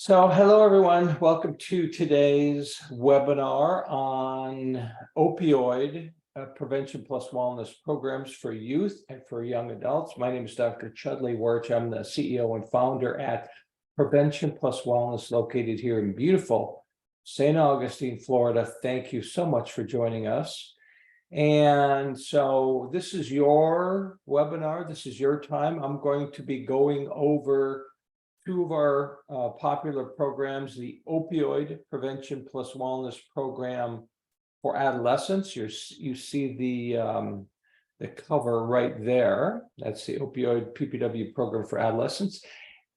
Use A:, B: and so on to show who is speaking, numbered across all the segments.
A: Hello everyone. Welcome to today's webinar on opioid prevention plus wellness programs for youth and for young adults. My name is Dr. Chudley Werch. I'm the CEO and founder at Prevention Plus Wellness, located here in beautiful St. Augustine, Florida. Thank you so much for joining us. And so this is your webinar. This is your time. I'm going to be going over two of our popular programs, the Opioid Prevention Plus Wellness Program for adolescents. You see the cover right there. That's the Opioid PPW program for adolescents.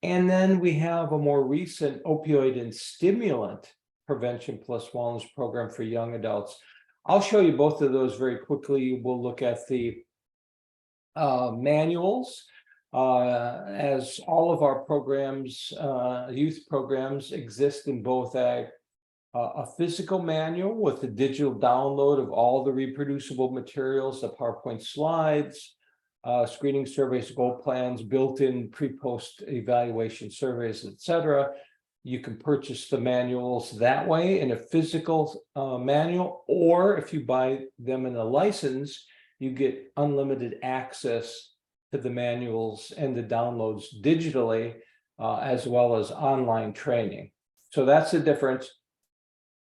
A: And then we have a more recent opioid and stimulant prevention plus wellness program for young adults. I'll show you both of those very quickly. We'll look at the manuals. As all of our programs, youth programs, exist in both a physical manual with a digital download of all the reproducible materials, the PowerPoint slides, screening surveys, goal plans, built-in pre-post evaluation surveys, etc. You can purchase the manuals that way in a physical manual, or if you buy them in a license, you get unlimited access to the manuals and the downloads digitally, as well as online training. So that's the difference.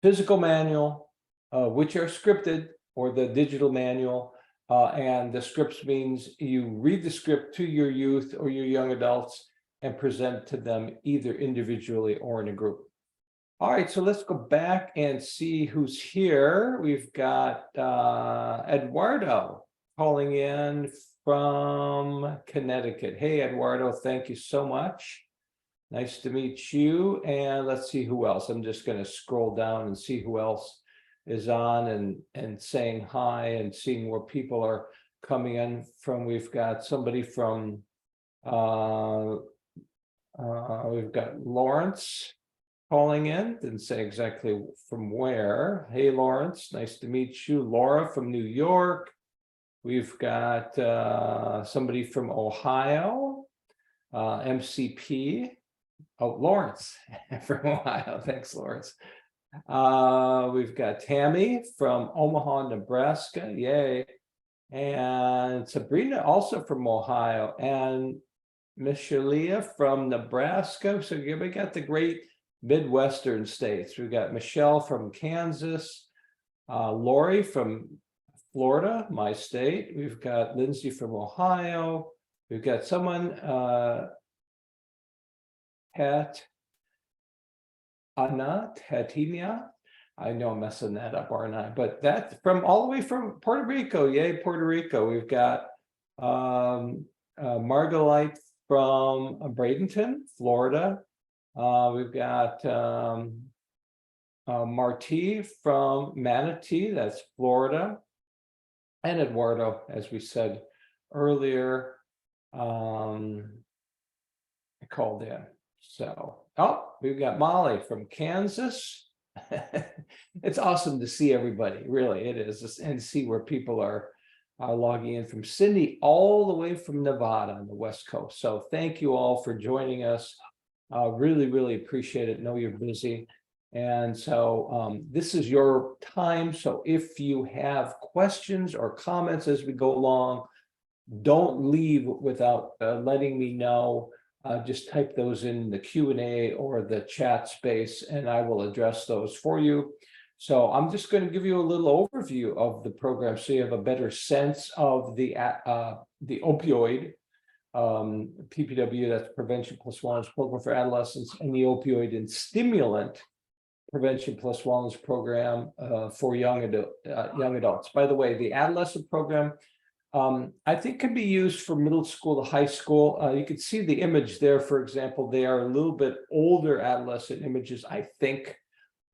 A: Physical manual, which are scripted, or the digital manual, and the scripts means you read the script to your youth or your young adults and present to them either individually or in a group. All right, so let's go back and see who's here. We've got Eduardo calling in from Connecticut. Hey, Eduardo, thank you so much. Nice to meet you. And let's see who else. I'm just going to scroll down and see who else is on and saying hi and seeing where people are coming in from. We've got somebody from, we've got Lawrence calling in. Didn't say exactly from where. Hey, Lawrence, nice to meet you. Laura from New York. We've got somebody from Ohio, MCP. Oh, Lawrence from Ohio. Thanks, Lawrence. We've got Tammy from Omaha, Nebraska. Yay. And Sabrina also from Ohio. And Michelia from Nebraska. So we got the great Midwestern states. We've got Michelle from Kansas, Lori from Florida, my state. We've got Lindsay from Ohio. We've got someone, Tatinia. I know I'm messing that up, aren't I? But that's from all the way from Puerto Rico. Yay, Puerto Rico. We've got Margolite from Bradenton, Florida. We've got Marti from Manatee, that's Florida. And Eduardo, as we said earlier, I called in. So, we've got Molly from Kansas. It's awesome to see everybody, really, it is, and see where people are logging in from. Cindy, all the way from Nevada on the West Coast. So thank you all for joining us. Really, really appreciate it. Know you're busy. And so this is your time. So if you have questions or comments as we go along, don't leave without letting me know. Just type those in the Q&A or the chat space, and I will address those for you. So I'm just going to give you a little overview of the program so you have a better sense of the opioid PPW, that's Prevention Plus Wellness Program for adolescents, and the opioid and stimulant Prevention Plus Wellness Program for young adults. By the way, the adolescent program, I think can be used for middle school to high school. You can see the image there, for example. They are a little bit older adolescent images, I think.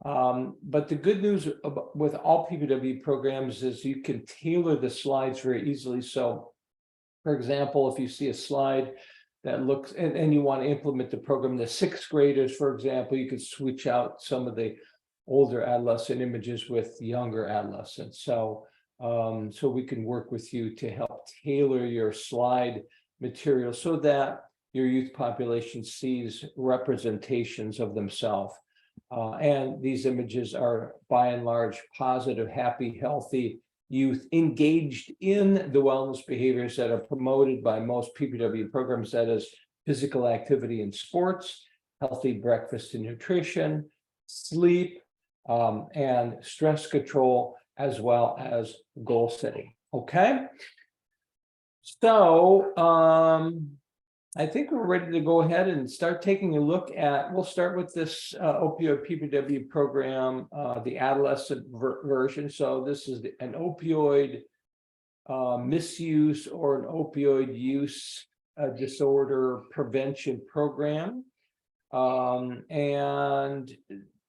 A: But the good news with all PPW programs is you can tailor the slides very easily. So, for example, if you see a slide that looks, and you want to implement the program, the sixth graders, for example, you could switch out some of the older adolescent images with younger adolescents. So, so we can work with you to help tailor your slide material so that your youth population sees representations of themselves. And these images are by and large positive, happy, healthy youth engaged in the wellness behaviors that are promoted by most PPW programs, that is physical activity and sports, healthy breakfast and nutrition, sleep, and stress control, as well as goal setting. Okay. So I think we're ready to go ahead and start taking a look at, we'll start with this opioid PPW program, the adolescent version. So this is an opioid misuse or an opioid use disorder prevention program. And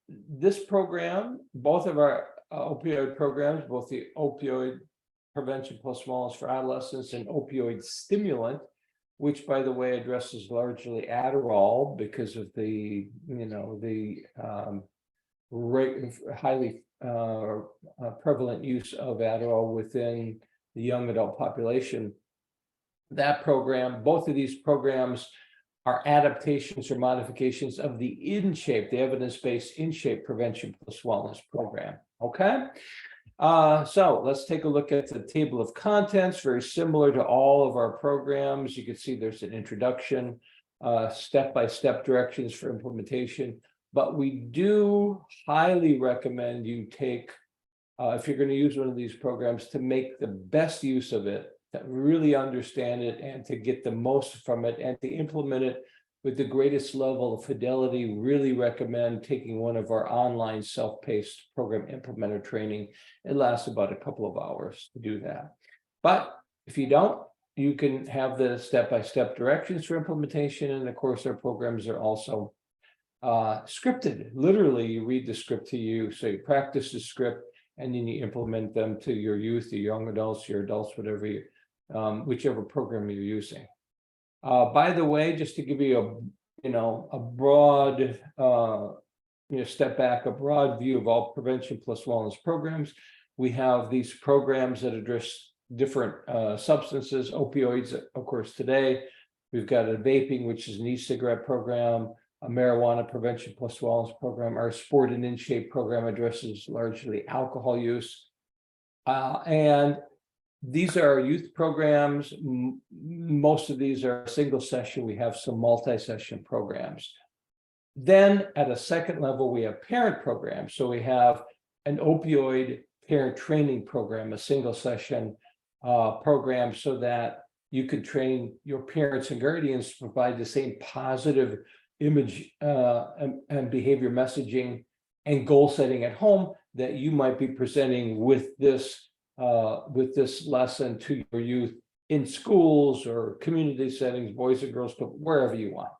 A: this program, both of our opioid programs, both the opioid prevention plus wellness for adolescents and opioid stimulant, which, by the way, addresses largely Adderall because of the, highly prevalent use of Adderall within the young adult population. That program, both of these programs are adaptations or modifications of the InShape, the evidence-based InShape prevention plus wellness program. Okay. So let's take a look at the table of contents, very similar to all of our programs. You can see there's an introduction, step-by-step directions for implementation, but we do highly recommend you take, if you're going to use one of these programs, to make the best use of it, to really understand it and to get the most from it and to implement it with the greatest level of fidelity. Really recommend taking one of our online self-paced program implementer training. It lasts about a couple of hours to do that. But if you don't, you can have the step-by-step directions for implementation. And of course, our programs are also scripted. Literally, you read the script to you, so you practice the script, and then you implement them to your youth, your young adults, your adults, whatever you, whichever program you're using. By the way, just to give you a broad, step back, a broad view of all prevention plus wellness programs, we have these programs that address different substances, opioids, of course, today. We've got a vaping, which is an e-cigarette program, a marijuana prevention plus wellness program. Our sport and InShape program addresses largely alcohol use. And these are our youth programs. Most of these are single session. We have some multi-session programs. Then at a second level, we have parent programs. So we have an opioid parent training program, a single session program, so that you could train your parents and guardians to provide the same positive image and behavior messaging and goal setting at home that you might be presenting with this lesson to your youth in schools or community settings, boys and girls club, wherever you want.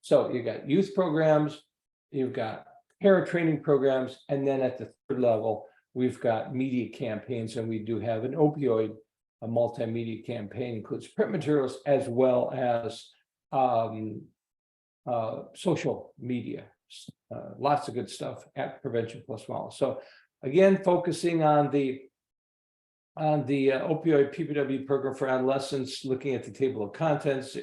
A: So you got youth programs, you've got parent training programs, and then at the third level, we've got media campaigns, and we do have an opioid, a multimedia campaign, includes print materials as well as social media, lots of good stuff at Prevention Plus Wellness. So again, focusing on the opioid PPW program for adolescents, looking at the table of contents.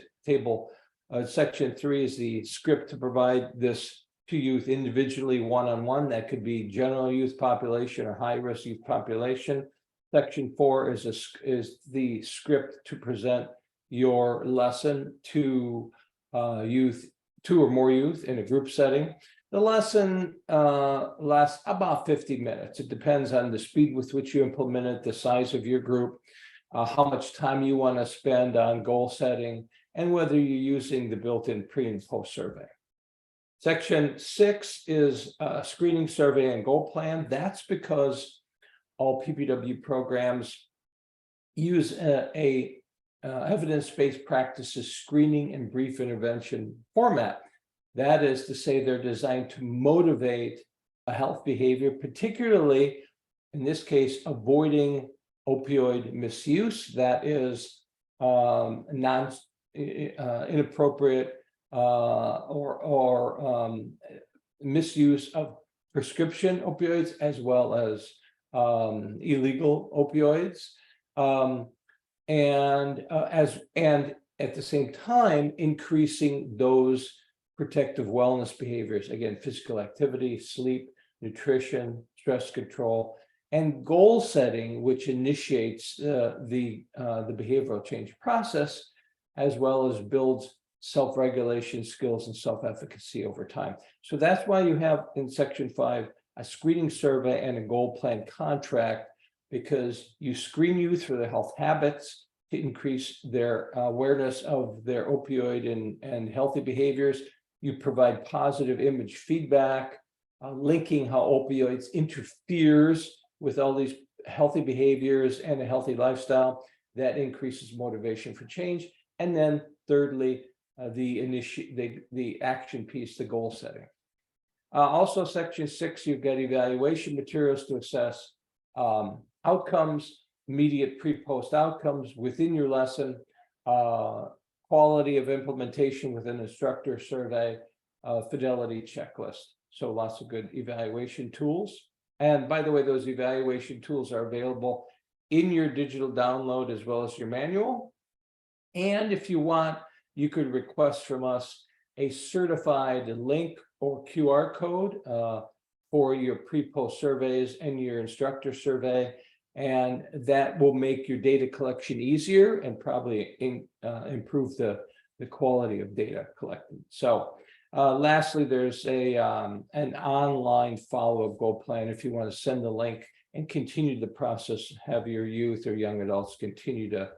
A: Section 3 is the script to provide this to youth individually, one-on-one. That could be general youth population or high-risk youth population. Section 4 is the script to present your lesson to youth, 2 or more youth in a group setting. The lesson lasts about 50 minutes. It depends on the speed with which you implement it, the size of your group, how much time you want to spend on goal setting, and whether you're using the built-in pre and post survey. Section 6 is a screening survey and goal plan. That's because all PPW programs use a evidence-based practices screening and brief intervention format. That is to say, they're designed to motivate a health behavior, particularly in this case, avoiding opioid misuse, that is inappropriate or misuse of prescription opioids as well as illegal opioids, and at the same time, increasing those protective wellness behaviors, again, physical activity, sleep, nutrition, stress control, and goal setting, which initiates the behavioral change process, as well as builds self-regulation skills and self-efficacy over time. So that's why you have in section 5 a screening survey and a goal plan contract, because you screen youth for their health habits to increase their awareness of their opioid and healthy behaviors. You provide positive image feedback, linking how opioids interferes with all these healthy behaviors and a healthy lifestyle that increases motivation for change. And then thirdly, the action piece, the goal setting. Also, section 6, you've got evaluation materials to assess outcomes, immediate pre-post outcomes within your lesson, quality of implementation with an instructor survey, fidelity checklist. So lots of good evaluation tools. And by the way, those evaluation tools are available in your digital download as well as your manual. And if you want, you could request from us a certified link or QR code for your pre-post surveys and your instructor survey. And that will make your data collection easier and probably improve the quality of data collected. So lastly, there's an online follow-up goal plan if you want to send the link and continue the process, have your youth or young adults continue to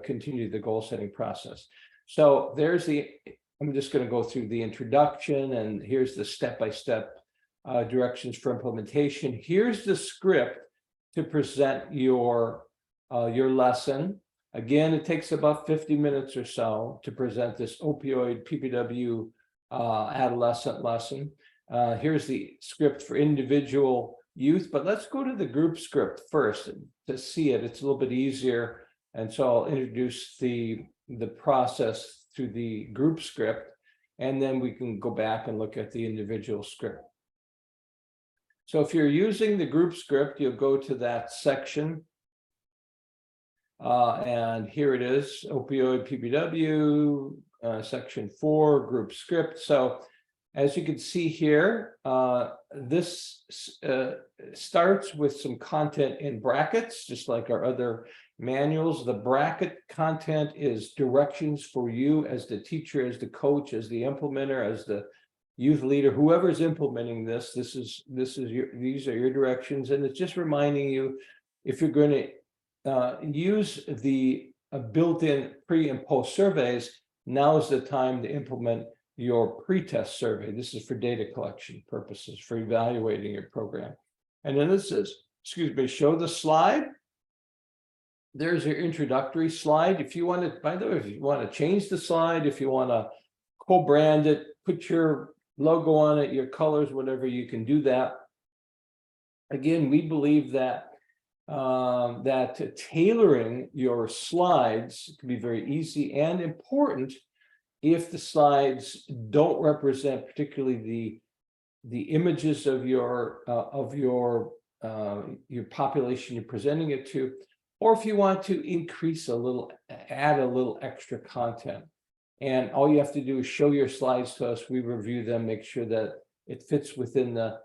A: continue the goal setting process. So I'm just going to go through the introduction, and here's the step-by-step directions for implementation. Here's the script to present your lesson. Again, it takes about 50 minutes or so to present this opioid PPW adolescent lesson. Here's the script for individual youth, but let's go to the group script first to see it. It's a little bit easier. And so I'll introduce the process through the group script, and then we can go back and look at the individual script. So if you're using the group script, you'll go to that section. And here it is, opioid PPW, section 4, group script. So as you can see here, this starts with some content in brackets, just like our other manuals. The bracket content is directions for you as the teacher, as the coach, as the implementer, as the youth leader, whoever's implementing this. These are your directions, and it's just reminding you, if you're going to use the built-in pre and post surveys, now is the time to implement your pre-test survey. This is for data collection purposes, for evaluating your program. And then this is, show the slide. There's your introductory slide. If you want to, by the way, if you want to change the slide, if you want to co-brand it, put your logo on it, your colors, whatever, you can do that. Again, we believe that tailoring your slides can be very easy and important if the slides don't represent particularly the images of your population you're presenting it to, or if you want to add a little extra content. And all you have to do is show your slides to us. We review them, make sure that it fits within the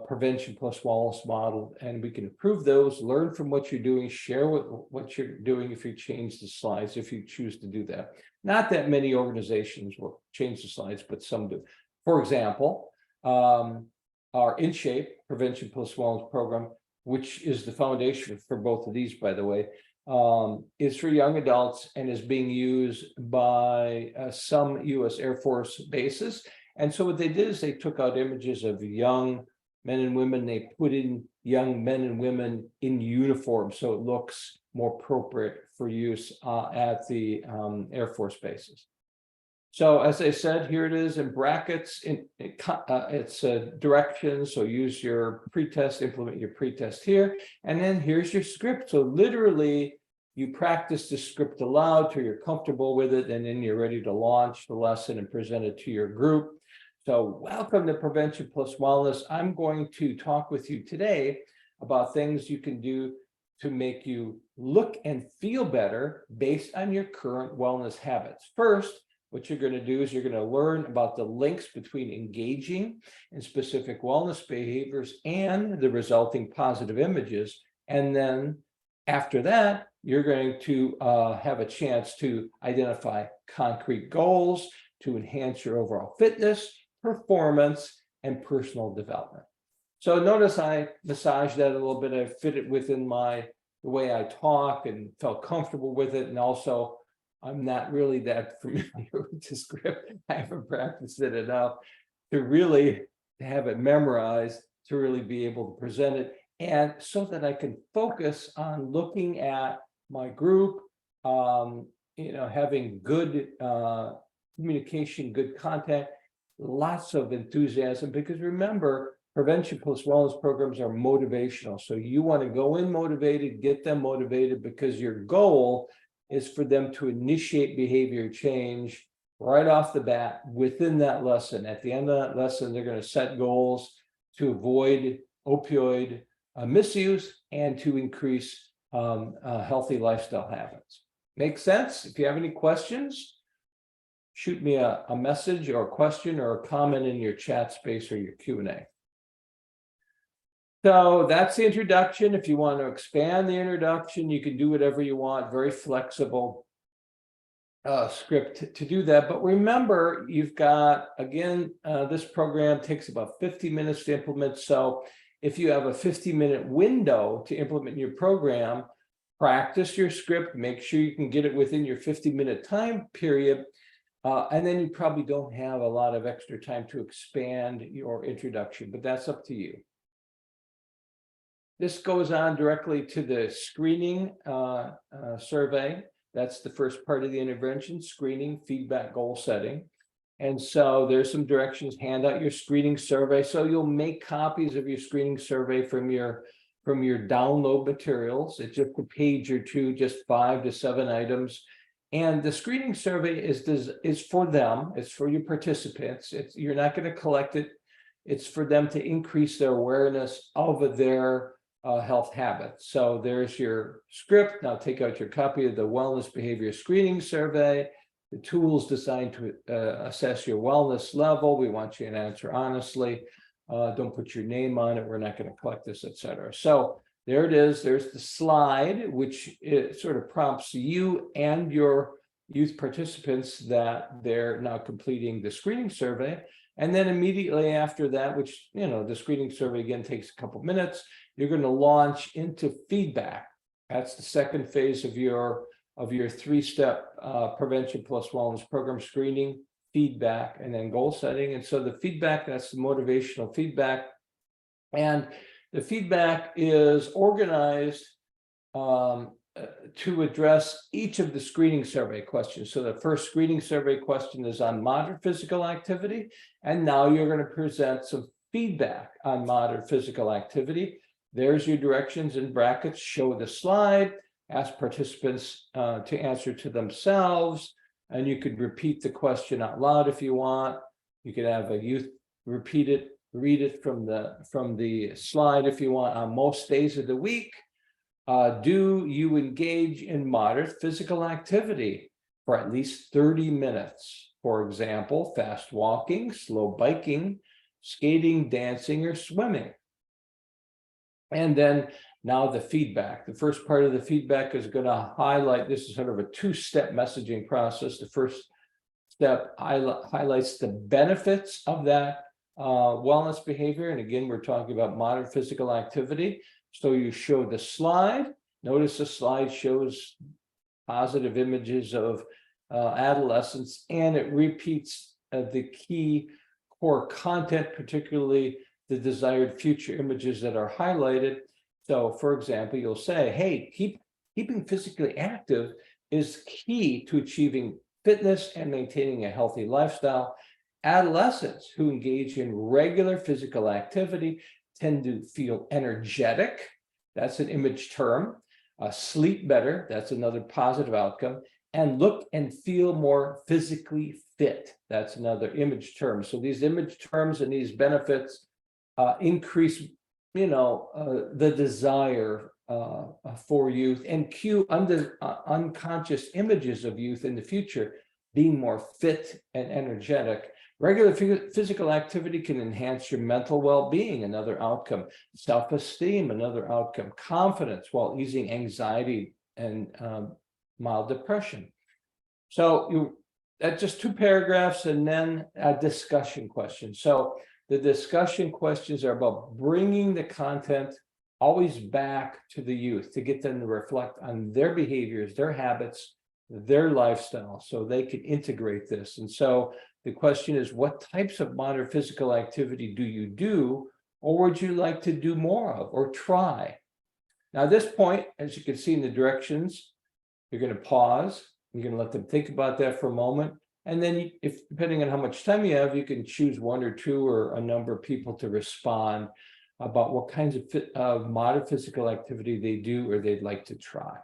A: prevention plus wellness model, and we can improve those, learn from what you're doing, share what you're doing if you change the slides, if you choose to do that. Not that many organizations will change the slides, but some do. For example, our InShape Prevention Plus Wellness program, which is the foundation for both of these, by the way, is for young adults and is being used by some U.S. Air Force bases. And so what they did is they took out images of young men and women, they put in young men and women in uniform, so it looks more appropriate for use at the Air Force bases. So as I said, here it is in brackets. It's directions, so use your pretest, implement your pretest here, and then here's your script. So literally, you practice the script aloud till you're comfortable with it, and then you're ready to launch the lesson and present it to your group. So welcome to Prevention Plus Wellness. I'm going to talk with you today about things you can do to make you look and feel better based on your current wellness habits. First, what you're going to do is you're going to learn about the links between engaging in specific wellness behaviors and the resulting positive images. And then after that, you're going to have a chance to identify concrete goals to enhance your overall fitness, performance, and personal development. So notice I massaged that a little bit. I fit it within the way I talk and felt comfortable with it. And also, I'm not really that familiar with the script. I haven't practiced it enough to really have it memorized, to really be able to present it. And so that I can focus on looking at my group, having good communication, good contact, lots of enthusiasm, because remember, prevention plus wellness programs are motivational. So you want to go in motivated, get them motivated, because your goal is for them to initiate behavior change right off the bat within that lesson. At the end of that lesson, they're going to set goals to avoid opioid misuse and to increase healthy lifestyle habits. Make sense? If you have any questions, shoot me a message or a question or a comment in your chat space or your Q&A. So that's the introduction. If you want to expand the introduction, you can do whatever you want. Very flexible script to do that. But remember, you've got, again, this program takes about 50 minutes to implement. So if you have a 50-minute window to implement your program, practice your script, make sure you can get it within your 50-minute time period. And then you probably don't have a lot of extra time to expand your introduction, but that's up to you. This goes on directly to the screening survey. That's the first part of the intervention: screening, feedback, goal setting. And so there's some directions. Hand out your screening survey. So you'll make copies of your screening survey from your download materials. It's just a page or two, just 5 to 7 items. And the screening survey is for them. It's for your participants. You're not going to collect it. It's for them to increase their awareness of their health habits. So there's your script. Now take out your copy of the wellness behavior screening survey, the tools designed to assess your wellness level. We want you to answer honestly. Don't put your name on it. We're not going to collect this, etc. So there it is. There's the slide, which it sort of prompts you and your youth participants that they're now completing the screening survey. And then immediately after that, which, the screening survey again takes a couple minutes, you're going to launch into feedback. That's the second phase of your 3-step prevention plus wellness program: screening, feedback, and then goal setting. And so the feedback, that's the motivational feedback. And the feedback is organized to address each of the screening survey questions. So the first screening survey question is on moderate physical activity. And now you're going to present some feedback on moderate physical activity. There's your directions in brackets. Show the slide, ask participants to answer to themselves. And you could repeat the question out loud if you want. You could have a youth repeat it, read it from the slide if you want. On most days of the week, do you engage in moderate physical activity for at least 30 minutes? For example, fast walking, slow biking, skating, dancing, or swimming. And then now the feedback. The first part of the feedback is going to highlight, this is sort of a 2-step messaging process. The first step highlights the benefits of that wellness behavior. And again, we're talking about moderate physical activity. So you show the slide. Notice the slide shows positive images of adolescents, and it repeats the key core content, particularly the desired future images that are highlighted. So, for example, you'll say, hey, keeping physically active is key to achieving fitness and maintaining a healthy lifestyle. Adolescents who engage in regular physical activity tend to feel energetic. That's an image term. Sleep better. That's another positive outcome. And look and feel more physically fit. That's another image term. So these image terms and these benefits increase, the desire for youth, and cue unconscious images of youth in the future being more fit and energetic. Regular physical activity can enhance your mental well-being, another outcome. Self-esteem, another outcome. Confidence, while easing anxiety and mild depression. So that's just 2 paragraphs, and then a discussion question. So the discussion questions are about bringing the content always back to the youth to get them to reflect on their behaviors, their habits, their lifestyle, so they can integrate this. And so the question is, what types of modern physical activity do you do, or would you like to do more of or try? Now, at this point, as you can see in the directions, you're going to pause. You're going to let them think about that for a moment. And then if, depending on how much time you have, you can choose 1 or 2 or a number of people to respond about what kinds of modern physical activity they do or they'd like to try.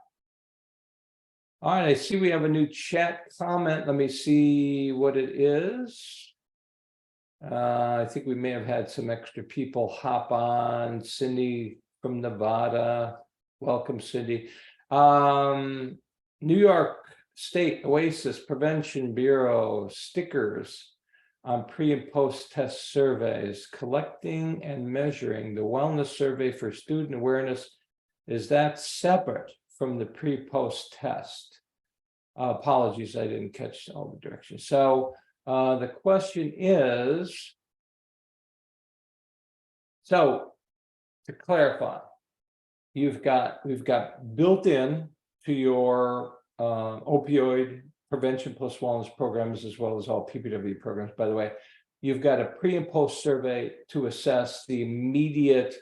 A: All right, I see we have a new chat comment. Let me see what it is. I think we may have had some extra people hop on. Cindy from Nevada. Welcome, Cindy. New York State Oasis Prevention Bureau stickers on pre and post test surveys, collecting and measuring the wellness survey for student awareness. Is that separate from the pre-post test? Apologies, I didn't catch all the directions. So the question is, so to clarify, we've got built in to your opioid prevention plus wellness programs, as well as all PPW programs, by the way, you've got a pre and post survey to assess the immediate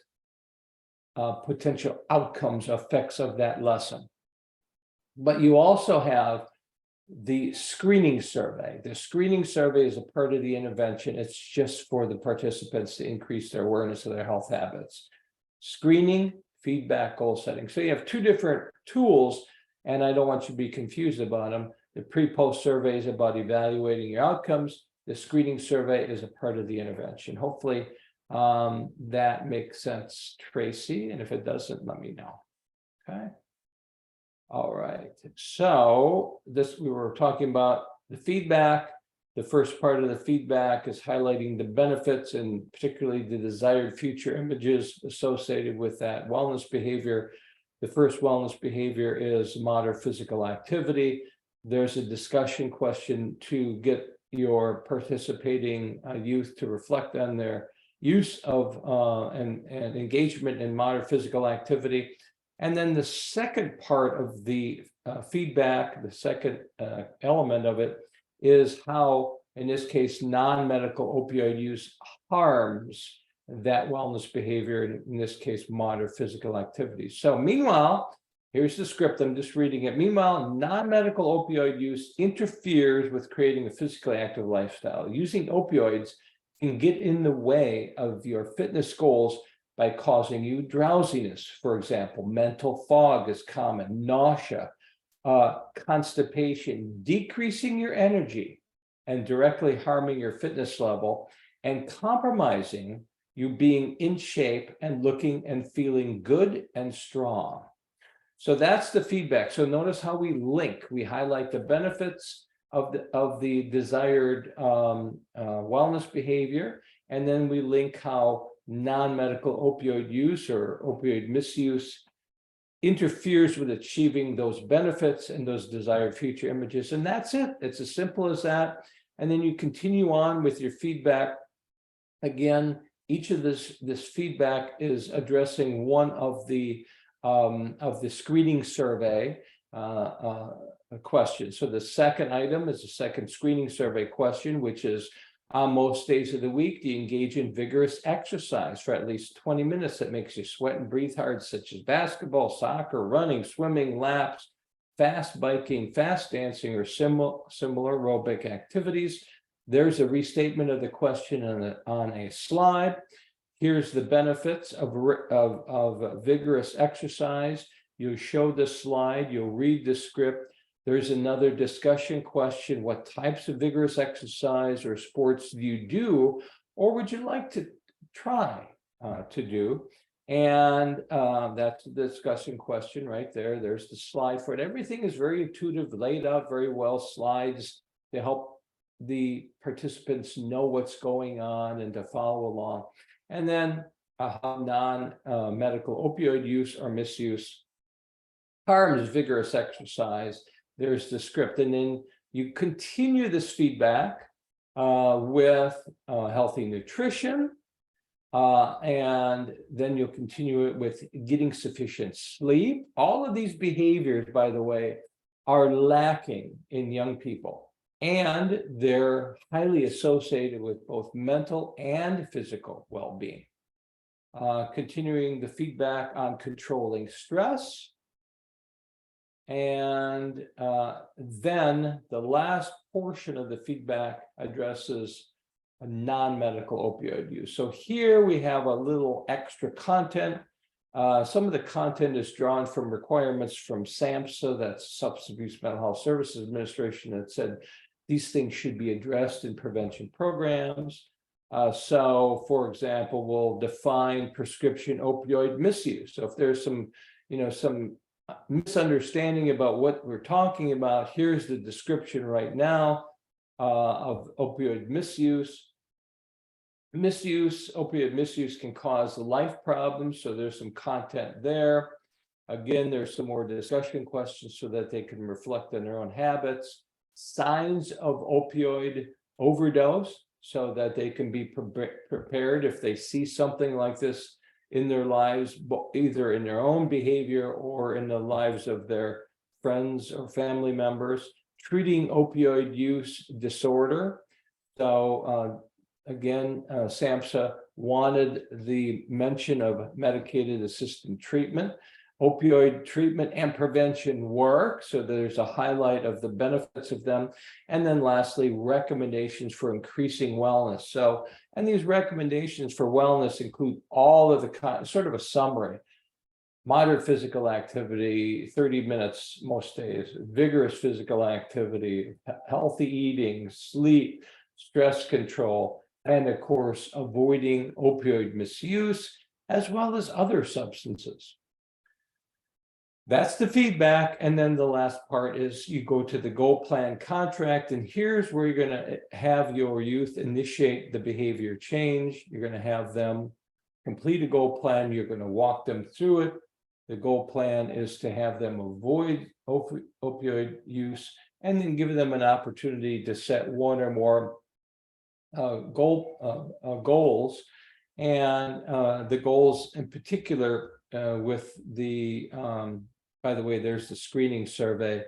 A: potential outcomes, effects of that lesson. But you also have the screening survey. The screening survey is a part of the intervention. It's just for the participants to increase their awareness of their health habits. Screening, feedback, goal setting. So you have 2 different tools, and I don't want you to be confused about them. The pre-post survey is about evaluating your outcomes. The screening survey is a part of the intervention. Hopefully that makes sense, Tracy. And if it doesn't, let me know. Okay. All right. So we were talking about the feedback. The first part of the feedback is highlighting the benefits and particularly the desired future images associated with that wellness behavior. The first wellness behavior is moderate physical activity. There's a discussion question to get your participating youth to reflect on their use of and engagement in moderate physical activity. And then the second part of the feedback, the second element of it, is how, in this case, non-medical opioid use harms that wellness behavior, in this case, moderate physical activity. So meanwhile, here's the script, I'm just reading it. Meanwhile, non-medical opioid use interferes with creating a physically active lifestyle. Using opioids can get in the way of your fitness goals by causing you drowsiness, for example. Mental fog is common, nausea, constipation, decreasing your energy and directly harming your fitness level, and compromising you being in shape and looking and feeling good and strong. So that's the feedback. So notice how we link. We highlight the benefits of the desired wellness behavior, and then we link how non-medical opioid use or opioid misuse interferes with achieving those benefits and those desired future images. And that's it. It's as simple as that. And then you continue on with your feedback. Again, each of this feedback is addressing one of the screening survey questions. So the second item is the second screening survey question, which is, on most days of the week, do you engage in vigorous exercise for at least 20 minutes that makes you sweat and breathe hard, such as basketball, soccer, running, swimming, laps, fast biking, fast dancing, or similar aerobic activities? There's a restatement of the question on a slide. Here's the benefits of vigorous exercise. You show the slide, you'll read the script. There's another discussion question. What types of vigorous exercise or sports do you do, or would you like to try to do? And that's the discussion question right there. There's the slide for it. Everything is very intuitive, laid out very well, slides to help the participants know what's going on and to follow along. And then how non-medical opioid use or misuse harms vigorous exercise. There's the script. And then you continue this feedback with healthy nutrition. And then you'll continue it with getting sufficient sleep. All of these behaviors, by the way, are lacking in young people, and they're highly associated with both mental and physical well-being. Continuing the feedback on controlling stress. And then the last portion of the feedback addresses a non-medical opioid use. So here we have a little extra content. Some of the content is drawn from requirements from SAMHSA, that's Substance Abuse Mental Health Services Administration, that said these things should be addressed in prevention programs. So, for example, we'll define prescription opioid misuse. So if there's some misunderstanding about what we're talking about, here's the description right now of opioid misuse. Opioid misuse can cause life problems, so there's some content there. Again, there's some more discussion questions so that they can reflect on their own habits. Signs of opioid overdose, so that they can be prepared if they see something like this in their lives, either in their own behavior or in the lives of their friends or family members. Treating opioid use disorder. So again, SAMHSA wanted the mention of medicated assisted treatment, opioid treatment and prevention work. So there's a highlight of the benefits of them. And then lastly, recommendations for increasing wellness. So, and these recommendations for wellness include all of the sort of a summary: moderate physical activity, 30 minutes most days, vigorous physical activity, healthy eating, sleep, stress control, and of course, avoiding opioid misuse, as well as other substances. That's the feedback. And then the last part is you go to the goal plan contract, and here's where you're going to have your youth initiate the behavior change. You're going to have them complete a goal plan. You're going to walk them through it. The goal plan is to have them avoid opioid use, and then give them an opportunity to set one or more goals. And the goals in particular with the, by the way, there's the screening survey,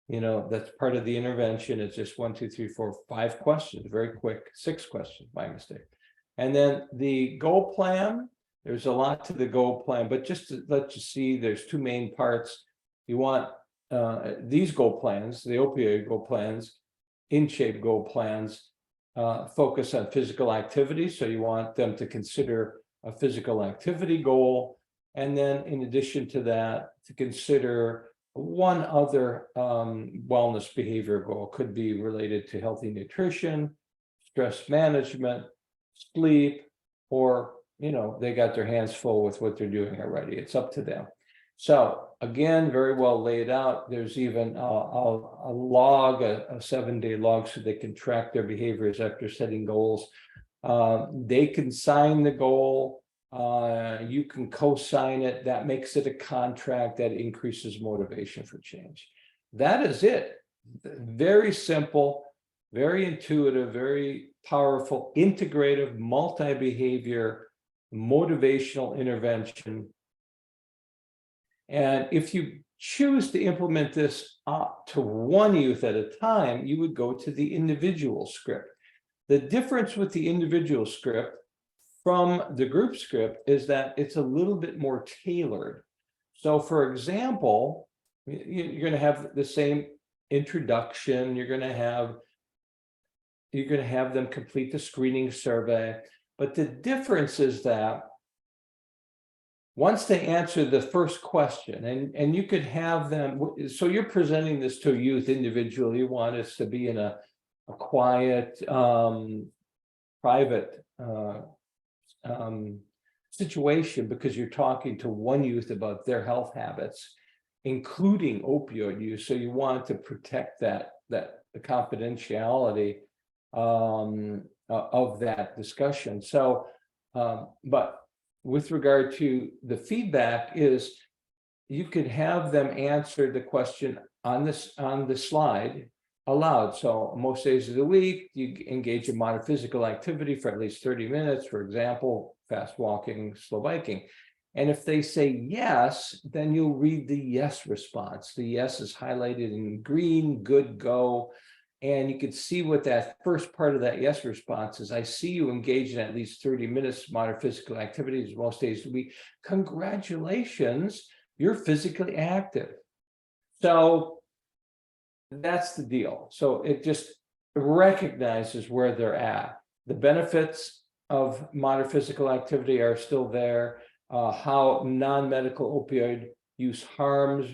A: that's part of the intervention. It's just 1, 2, 3, 4, 5 questions, very quick, 6 questions, my mistake. And then the goal plan, there's a lot to the goal plan, but just to let you see, there's 2 main parts. You want these goal plans, the opioid goal plans, in-shape goal plans, focus on physical activity. So you want them to consider a physical activity goal. And then in addition to that, to consider one other wellness behavior goal. Could be related to healthy nutrition, stress management, sleep, or they got their hands full with what they're doing already. It's up to them. So again, very well laid out. There's even a log, a 7-day log, so they can track their behaviors after setting goals. They can sign the goal. You can co-sign it. That makes it a contract that increases motivation for change. That is it. Very simple, very intuitive, very powerful, integrative, multi-behavior, motivational intervention. And if you choose to implement this to one youth at a time, you would go to the individual script. The difference with the individual script from the group script is that it's a little bit more tailored. So for example, you're going to have the same introduction, you're going to have them complete the screening survey, but the difference is that once they answer the first question, and you could have them, so you're presenting this to a youth individually, you want us to be in a quiet, private situation because you're talking to one youth about their health habits, including opioid use. So you want to protect the confidentiality of that discussion. So, but with regard to the feedback is you could have them answer the question on the slide aloud. So most days of the week, you engage in moderate physical activity for at least 30 minutes, for example, fast walking, slow biking. And if they say yes, then you'll read the yes response. The yes is highlighted in green, good, go. And you can see what that first part of that yes response is. I see you engage in at least 30 minutes of moderate physical activities most days of the week. Congratulations, you're physically active. So that's the deal. So it just recognizes where they're at. The benefits of moderate physical activity are still there. How non-medical opioid use harms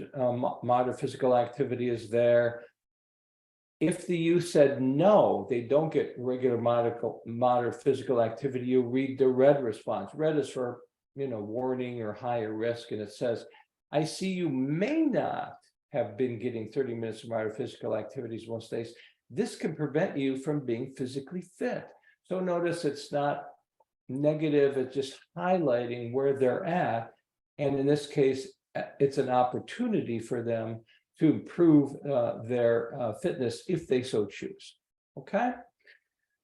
A: moderate physical activity is there. If the youth said no, they don't get regular moderate physical activity, you read the red response. Red is for, warning or higher risk, and it says, I see you may not have been getting 30 minutes of moderate physical activities most days. This can prevent you from being physically fit. So notice it's not negative, it's just highlighting where they're at. And in this case, it's an opportunity for them to improve their fitness if they so choose. Okay,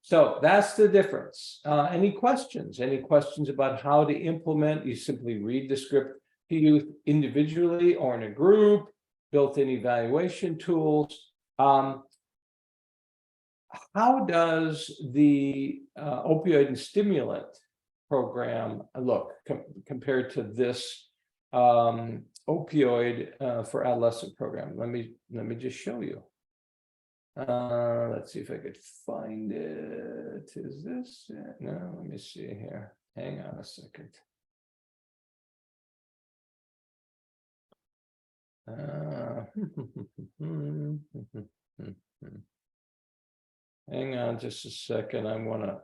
A: so that's the difference. Any questions? Any questions about how to implement? You simply read the script to youth individually or in a group, built-in evaluation tools. How does the opioid and stimulant program look compared to this opioid for adolescent program? Let me just show you. Let's see if I could find it. Is this it? No, let me see here. Hang on a second. Hang on just a second. I gotta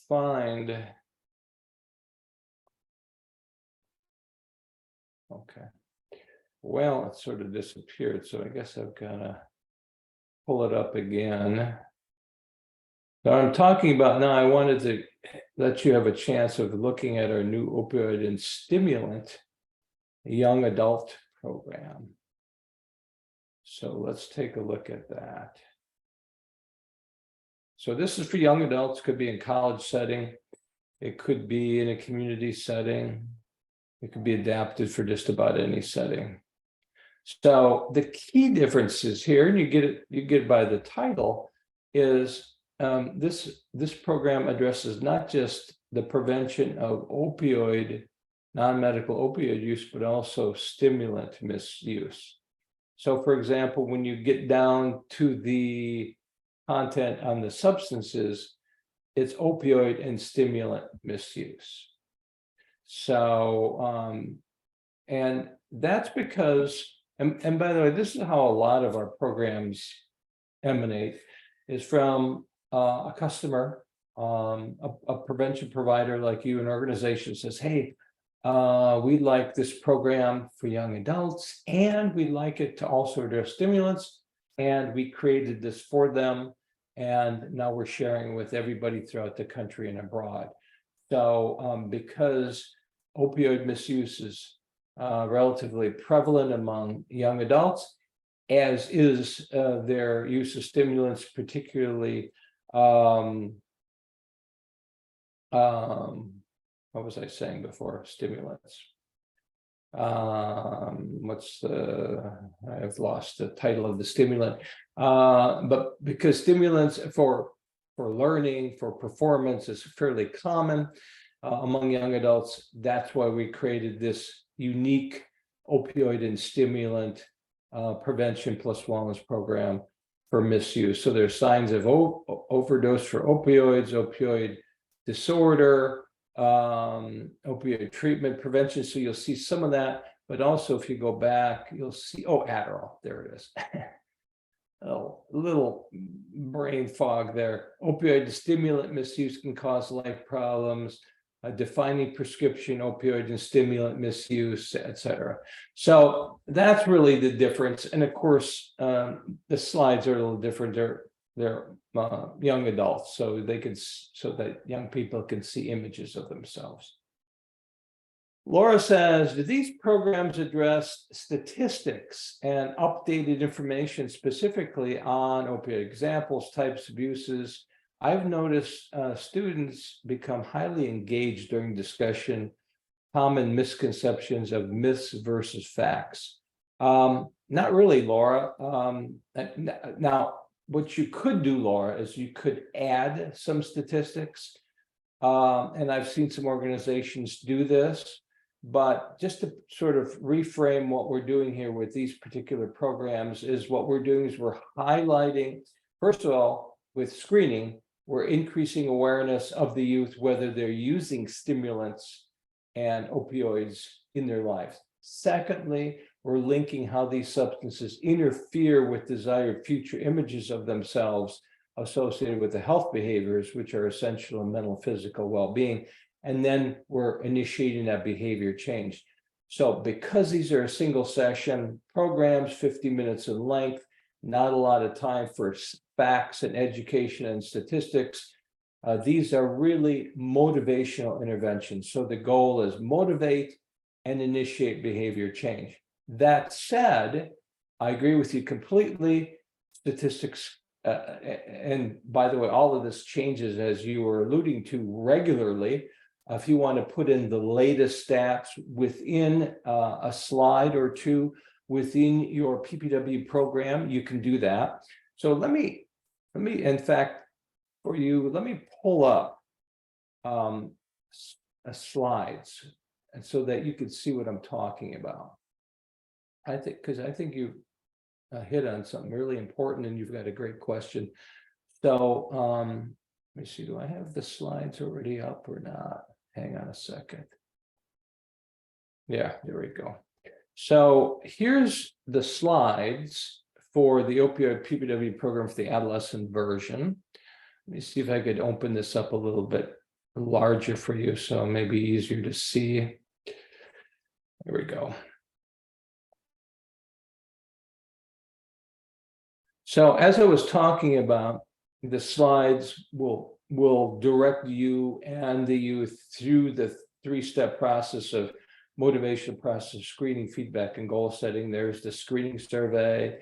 A: find. Okay. Well, it sort of disappeared, so I guess I've gotta pull it up again. So I'm talking about now, I wanted to let you have a chance of looking at our new opioid and stimulant young adult program. So let's take a look at that. So this is for young adults, could be in college setting. It could be in a community setting. It could be adapted for just about any setting. So the key differences here, and you get it by the title, is this program addresses not just the prevention of non-medical opioid use, but also stimulant misuse. So for example, when you get down to the content on the substances, it's opioid and stimulant misuse. So, and that's because, and by the way, this is how a lot of our programs emanate, is from a customer, a prevention provider like you, an organization says, hey, we'd like this program for young adults, and we'd like it to also address stimulants. And we created this for them. And now we're sharing with everybody throughout the country and abroad. So because opioid misuse is relatively prevalent among young adults, as is their use of stimulants, particularly what was I saying before? Stimulants. I've lost the title of the stimulant. But because stimulants for learning, for performance is fairly common among young adults, that's why we created this unique opioid and stimulant prevention plus wellness program for misuse. So there's signs of overdose for opioids, opioid disorder, opioid treatment prevention. So you'll see some of that, but also if you go back, you'll see, Adderall, there it is. Oh, little brain fog there. Opioid stimulant misuse can cause life problems. defining prescription opioid and stimulant misuse, etc. So that's really the difference. And of course, the slides are a little different. They're young adults, so so that young people can see images of themselves. Laura says, do these programs address statistics and updated information specifically on opioid examples, types, abuses? I've noticed students become highly engaged during discussion, common misconceptions of myths versus facts. Not really, Laura. Now, what you could do, Laura, is you could add some statistics. And I've seen some organizations do this. But just to sort of reframe what we're doing here with these particular programs is what we're doing is we're highlighting, first of all, with screening, we're increasing awareness of the youth, whether they're using stimulants and opioids in their lives. Secondly, we're linking how these substances interfere with desired future images of themselves associated with the health behaviors, which are essential in mental and physical well-being. And then we're initiating that behavior change. So because these are single session programs, 50 minutes in length, not a lot of time for facts and education and statistics, these are really motivational interventions. So the goal is motivate and initiate behavior change. That said, I agree with you completely. Statistics, and by the way, all of this changes, as you were alluding to, regularly. If you want to put in the latest stats within a slide or two within your PPW program, you can do that. So let me, in fact, for you, let me pull up slides, and so that you can see what I'm talking about. I think you hit on something really important, and you've got a great question. So let me see, do I have the slides already up or not? Hang on a second. Yeah, there we go. So here's the slides for the opioid PPW program for the adolescent version. Let me see if I could open this up a little bit larger for you, so maybe easier to see. There we go. So as I was talking about, the slides will direct you and the youth through the three-step process of motivation process, screening, feedback, and goal setting. There's the screening survey.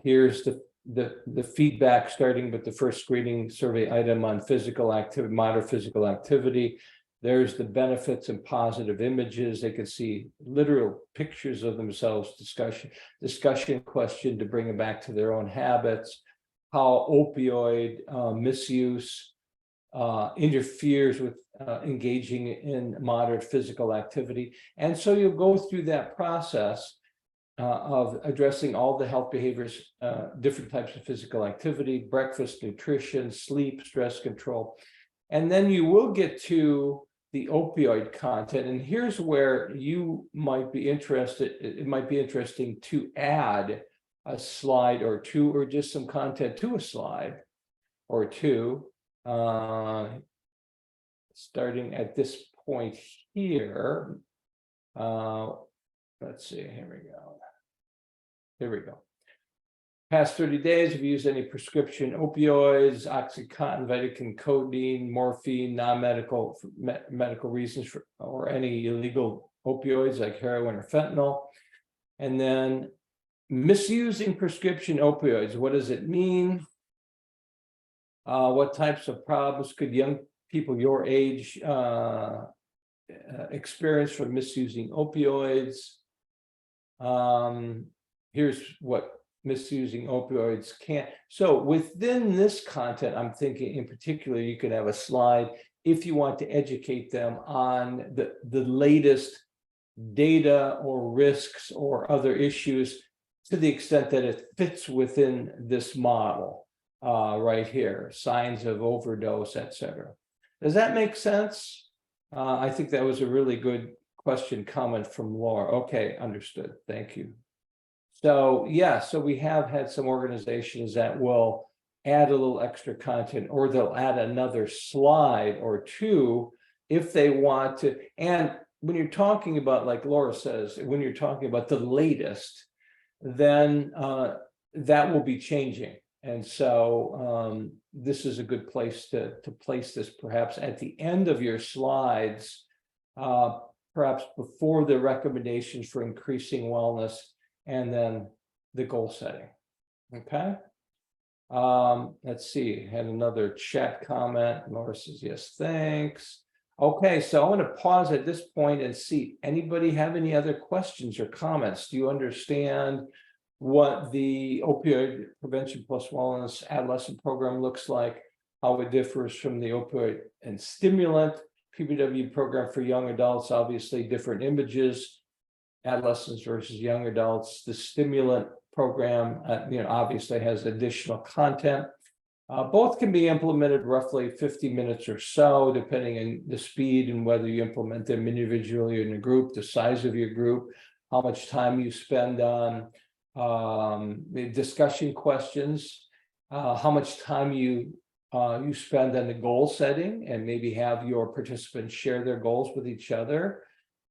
A: Here's the feedback, starting with the first screening survey item on physical activity, moderate physical activity. There's the benefits and positive images. They can see literal pictures of themselves, discussion question to bring them back to their own habits, how opioid misuse interferes with engaging in moderate physical activity. And so you'll go through that process of addressing all the health behaviors, different types of physical activity, breakfast, nutrition, sleep, stress control. And then you will get to the opioid content. And here's where you might be interested. It might be interesting to add a slide or two, or just some content to a slide or two, starting at this point here. Let's see, here we go. Here we go. Past 30 days, have you used any prescription opioids, Oxycontin, Vitamin, codeine, morphine, non-medical medical reasons for, or any illegal opioids like heroin or fentanyl? And then misusing prescription opioids, what does it mean? What types of problems could young people your age experience from misusing opioids? Here's what misusing opioids can't. So within this content, I'm thinking in particular, you could have a slide if you want to educate them on the latest data or risks or other issues, to the extent that it fits within this model right here, signs of overdose, etc. Does that make sense? I think that was a really good question comment from Laura. Okay, understood. Thank you. So yeah, so we have had some organizations that will add a little extra content, or they'll add another slide or two if they want to. And when you're talking about, like Laura says, when you're talking about the latest, then that will be changing. And so this is a good place to place this, perhaps at the end of your slides, perhaps before the recommendations for increasing wellness, and then the goal setting. Okay. Let's see, had another chat comment. Laura says, yes, thanks. Okay, so I'm going to pause at this point and see, anybody have any other questions or comments? Do you understand what the opioid prevention plus wellness adolescent program looks like, how it differs from the opioid and stimulant PPW program for young adults? Obviously different images, adolescents versus young adults. The stimulant program, obviously has additional content. Both can be implemented roughly 50 minutes or so, depending on the speed and whether you implement them individually or in a group, the size of your group, how much time you spend on the discussion questions, how much time you spend on the goal setting, and maybe have your participants share their goals with each other,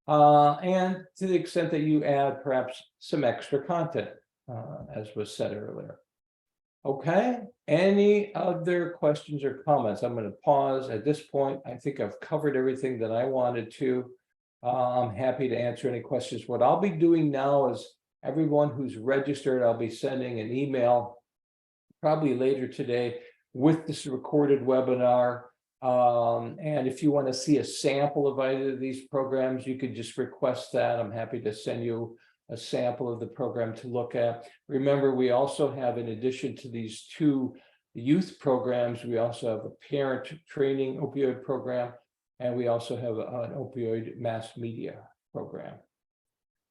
A: and to the extent that you add perhaps some extra content, as was said earlier. Okay, any other questions or comments? I'm going to pause at this point. I think I've covered everything that I wanted to. I'm happy to answer any questions. What I'll be doing now is, everyone who's registered, I'll be sending an email probably later today with this recorded webinar. And if you want to see a sample of either of these programs, you could just request that. I'm happy to send you a sample of the program to look at. Remember, we also have, in addition to these two youth programs, we also have a parent training opioid program, and we also have an opioid mass media program.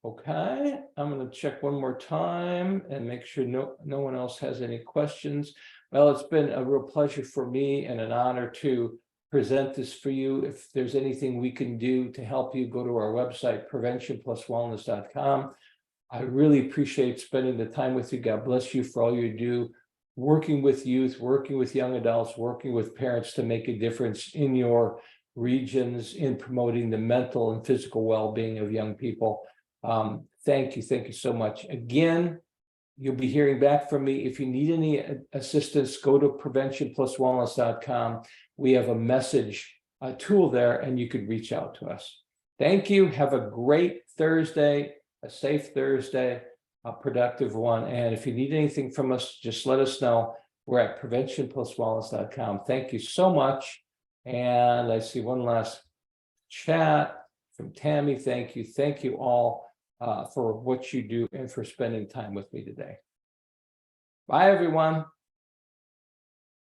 A: Okay, I'm going to check one more time and make sure no one else has any questions. Well, it's been a real pleasure for me and an honor to present this for you. If there's anything we can do to help you, go to our website, preventionpluswellness.com. I really appreciate spending the time with you. God bless you for all you do, working with youth, working with young adults, working with parents to make a difference in your regions, in promoting the mental and physical well-being of young people. Thank you so much. Again, you'll be hearing back from me. If you need any assistance, go to preventionpluswellness.com. We have a message tool there, and you could reach out to us. Thank you. Have a great Thursday, a safe Thursday, a productive one. And if you need anything from us, just let us know. We're at preventionpluswellness.com. Thank you so much. And I see one last chat from Tammy. Thank you. Thank you all for what you do and for spending time with me today. Bye, everyone.